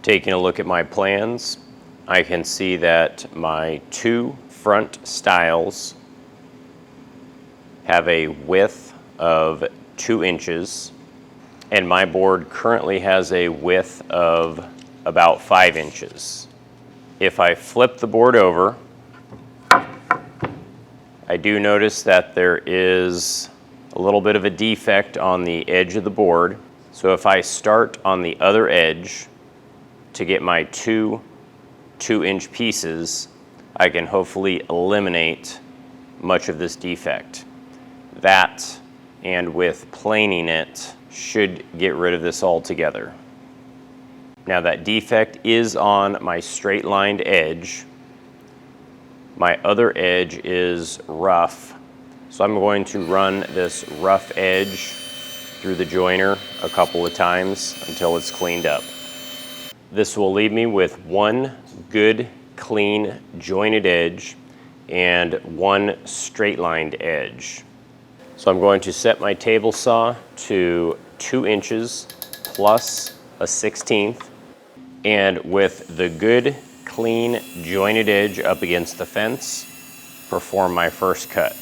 Taking a look at my plans, I can see that my two front stiles have a width of 2 inches, and my board currently has a width of about 5 inches. If I flip the board over, I do notice that there is a little bit of a defect on the edge of the board. So if I start on the other edge to get my two 2-inch pieces, I can hopefully eliminate much of this defect. That, and with planing it, should get rid of this altogether. Now that defect is on my straight lined edge. My other edge is rough, so I'm going to run this rough edge through the joiner a couple of times until it's cleaned up. This will leave me with one good, clean, jointed edge and one straight lined edge. So I'm going to set my table saw to 2 inches plus a 1/16, and with the good, clean, jointed edge up against the fence, perform my first cut.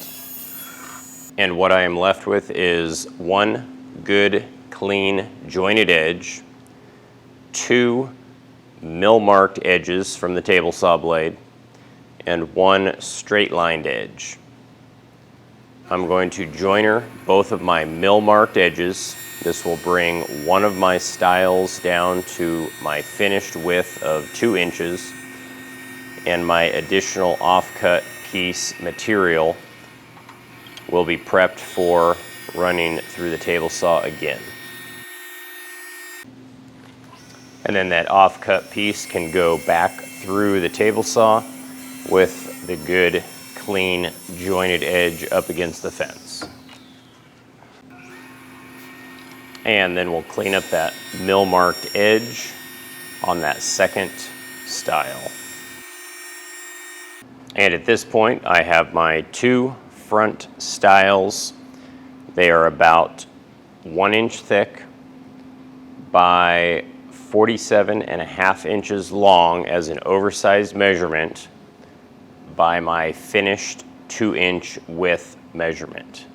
And what I am left with is one good, clean, jointed edge, 2 mill-marked edges from the table saw blade, and one straight-lined edge. I'm going to joiner both of my mill-marked edges. This will bring one of my stiles down to my finished width of 2 inches, and my additional offcut piece material will be prepped for running through the table saw again. And then that offcut piece can go back through the table saw with the good, clean, jointed edge up against the fence. And then we'll clean up that mill-marked edge on that second stile. And at this point, I have my 2 front stiles. They are about 1 inch thick by 47.5 inches long as an oversized measurement by my finished 2-inch width measurement.